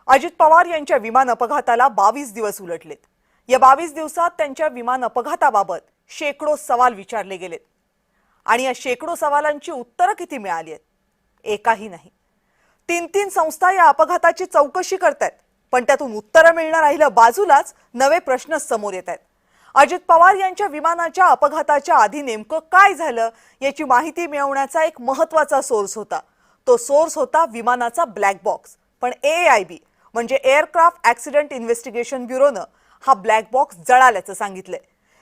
अजित पवार यांच्या विमान अपघाताला 22 दिवस उलटलेत। या 22 दिवसात त्यांच्या विमान अपघाताबाबत शेकडो सवाल विचारले गेलेत आणि या शेकडो सवालांची उत्तरे किती मिळाली आहेत? एकाही नाही। तीन संस्था या अपघाताची चौकशी करतात, पण त्यातून उत्तरे मिळणं राहिलं बाजूलाच, नवे प्रश्न समोर येत आहेत। अजित पवार यांच्या विमानाच्या अपघाताच्या आधी नेमकं काय झालं याची माहिती मिळवण्याचा एक महत्त्वाचा सोर्स होता। तो सोर्स होता विमानाचा ब्लॅक बॉक्स। पण AAIB म्हणजे एअरक्राफ्ट ॲक्सिडेंट इन्व्हेस्टिगेशन ब्युरोनं हा ब्लॅक बॉक्स जळाल्याचं सांगितलंय।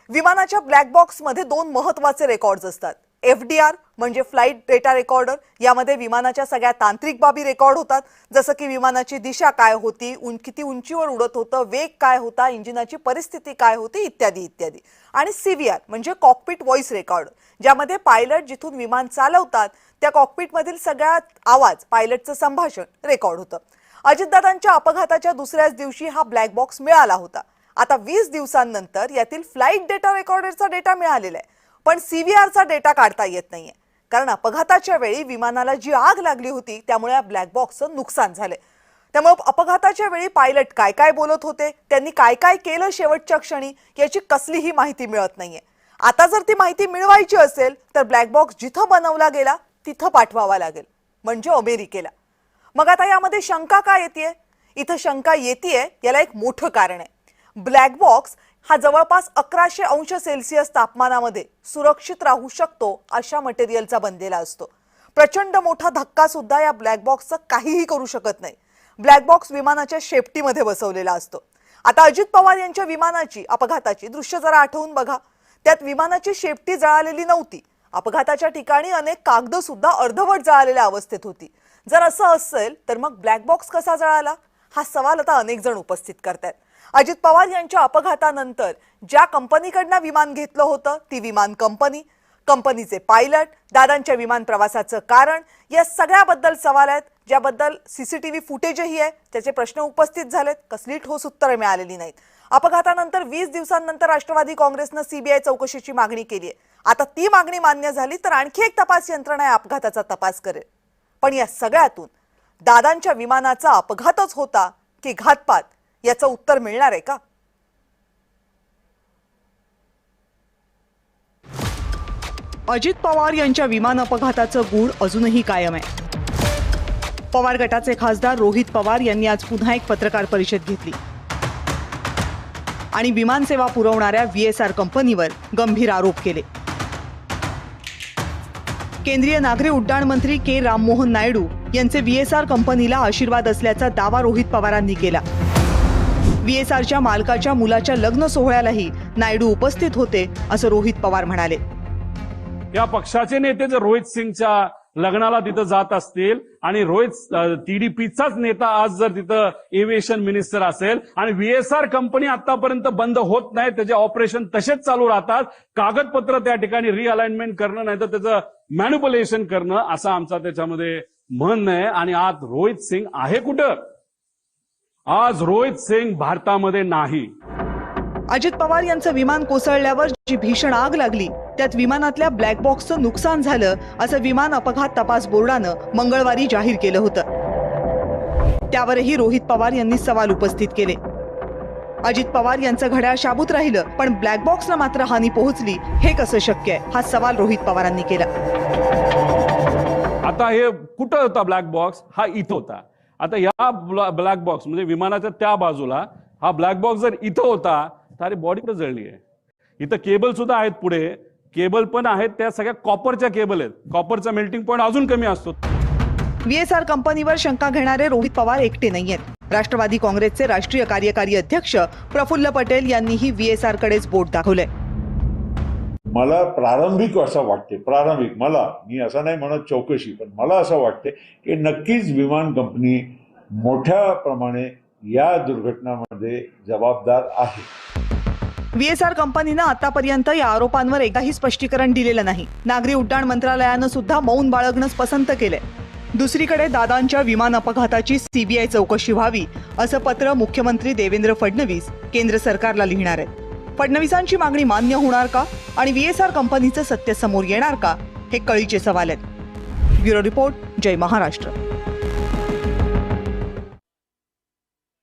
विमानाच्या ब्लॅक बॉक्समध्ये दोन महत्त्वाचे रेकॉर्ड्स असतात। FDR म्हणजे फ्लाइट डेटा रेकॉर्डर, यामध्ये विमानाच्या सगळ्या तांत्रिक बाबी रेकॉर्ड होतात, जसं की विमानाची दिशा काय होती, किती उंचीवर उडत होतं, वेग काय होता, इंजिनाची परिस्थिती काय होती, इत्यादी इत्यादी। आणि CVR म्हणजे कॉकपिट व्हॉइस रेकॉर्ड, ज्यामध्ये पायलट जिथून विमान चालवतात त्या कॉकपिटमधील सगळा आवाज, पायलटचं संभाषण रेकॉर्ड होतं। अजितदादांच्या अपघाताच्या दुसऱ्याच दिवशी हा ब्लॅक बॉक्स मिळाला होता। आता 20 दिवसांनंतर यातील फ्लाइट डेटा रेकॉर्डरचा डेटा मिळालेला आहे, पण CVRचा डेटा काढता येत नाहीये, कारण अपघाताच्या वेळी विमानाला जी आग लागली होती त्यामुळे या ब्लॅक बॉक्सचं नुकसान झालंय। त्यामुळे अपघाताच्या वेळी पायलट काय काय बोलत होते, त्यांनी काय काय केलं शेवटच्या क्षणी, याची कसलीही माहिती मिळत नाहीये। आता जर ती माहिती मिळवायची असेल तर ब्लॅक बॉक्स जिथं बनवला गेला तिथं पाठवावा लागेल, म्हणजे अमेरिकेला। मग आता यामध्ये शंका काय येतेय? इथं शंका येतेय याला एक मोठं कारण आहे। ब्लॅक बॉक्स हा जवळपास 1100 अंश सेल्सिअस तापमानामध्ये सुरक्षित राहू शकतो अशा मटेरियलचा बनलेला असतो। प्रचंड मोठा धक्का सुद्धा या ब्लॅक बॉक्सचं काहीही करू शकत नाही। ब्लॅक बॉक्स विमानाच्या शेफ्टीमध्ये बसवलेला असतो। आता अजित पवार यांच्या विमानाची अपघाताची दृश्य जरा आठवून बघा, त्यात विमानाची शेफ्टी जळालेली नव्हती। अपघाताच्या ठिकाणी अनेक कागद सुद्धा अर्धवट जळालेल्या अवस्थेत होती। जर असं असेल तर मग ब्लॅक बॉक्स कसा जळाला, हा सवाल आता अनेक जण उपस्थित करतात। अजित पवार यांच्या अपघातानंतर ज्या कंपनीकडनं विमान घेतलं होतं ती विमान कंपनीचे पायलट, दादांच्या विमान प्रवासाचं कारण, या सगळ्याबद्दल सवाल आहेत, ज्याबद्दल CCTV फुटेजही आहे, त्याचे प्रश्न उपस्थित झालेत, कसली ठोस उत्तरे मिळालेली नाहीत। अपघातानंतर 20 दिवसांनंतर राष्ट्रवादी काँग्रेसनं CBI चौकशीची मागणी केली आहे। आता ती मागणी मान्य झाली तर आणखी एक तपास यंत्रणा या अपघाताचा तपास करेल। पण या सगळ्यातून दादांच्या विमानाचा अपघातच होता की घातपात, याचं उत्तर मिळणार आहे का? अजित पवार यांच्या विमान अपघाताचं गूढ अजूनही कायम आहे। पवार गटाचे खासदार रोहित पवार यांनी आज पुन्हा एक पत्रकार परिषद घेतली आणि विमान सेवा पुरवणाऱ्या VSR कंपनीवर गंभीर आरोप केले। केंद्रीय नागरी उड्डाण मंत्री के राममोहन नायडू यांचे VSR कंपनीला आशीर्वाद असल्याचा दावा रोहित पवारांनी केला। VSRच्या मालकाच्या मुलाच्या लग्न सोहळ्यालाही नायडू उपस्थित होते असं रोहित पवार म्हणाले। या पक्षाचे नेते जर रोहित सिंगच्या लग्नाला तिथं जात असतील आणि रोहित TDPचाच नेता आज जर तिथं एव्हिएशन मिनिस्टर असेल आणि VSR कंपनी आतापर्यंत बंद होत नाही, त्याचे ऑपरेशन तसेच चालू राहतात, कागदपत्र त्या ठिकाणी रिअलाइनमेंट करणं नाही तर त्याचं मॅन्युप्युलेशन करणं, असं आमचा त्याच्यामध्ये म्हणणं आहे। आणि आज रोहित सिंग आहे कुठं? आज रोहित सिंग भारतामध्ये नाही। अजित पवार यांचं विमान कोसळल्यावर जी भीषण आग लागली त्यात विमानातल्या ब्लॅक बॉक्सचं नुकसान झालं असं विमान अपघात तपास बोर्डानं मंगळवारी जाहीर केलं होतं। त्यावरही रोहित पवार यांनी सवाल उपस्थित केले। अजित पवार यांचं घड्याळ शाबूत राहिलं पण ब्लॅक बॉक्सला मात्र हानी पोहोचली, हे कसं शक्य आहे, हा सवाल रोहित पवारांनी केला। आता हे कुठं होता ब्लॅक बॉक्स? हा इथं होता। आता या ब्लॅक बॉक्स म्हणजे विमानाच्या त्या बाजूला हा ब्लॅक बॉक्स जर इथं होता तर बॉडी कुठं जळली आहे? इथं केबल सुद्धा आहेत, पुढे केबल पण आहेत, त्या सगळ्या कॉपरच्या केबल आहेत। कॉपरचा मेल्टिंग पॉइंट अजून कमी असतो। VSR कंपनीवर शंका घेणारे रोहित पवार एकटे नाहीयेत। राष्ट्रवादी काँग्रेसचे राष्ट्रीय कार्यकारी अध्यक्ष प्रफुल्ल पटेल यांनीही VSR कडेच बोट दाखवलंय। मला प्रारंभिक असं वाटते, मी असं नाही म्हणत चौकशी, पण मला असं वाटते की नक्कीच विमान कंपनी मोठ्या प्रमाणे या दुर्घटनामध्ये जबाबदार आहे। VSR कंपनीनं आतापर्यंत या आरोपांवर एकही स्पष्टीकरण दिलेलं नाही। नागरी उड्डाण मंत्रालयानं सुद्धा मौन बाळगणंच पसंत केलंय। दुसरीकडे दादांच्या विमान अपघाताची CBI चौकशी व्हावी असं पत्र मुख्यमंत्री देवेंद्र फडणवीस केंद्र सरकारला लिहिणार आहेत। फडणवीसांची मागणी मान्य होणार का आणि VSR कंपनीचं सत्य समोर येणार का, हे कळीचे सवाल आहेत। ब्युरो रिपोर्ट, जय महाराष्ट्र।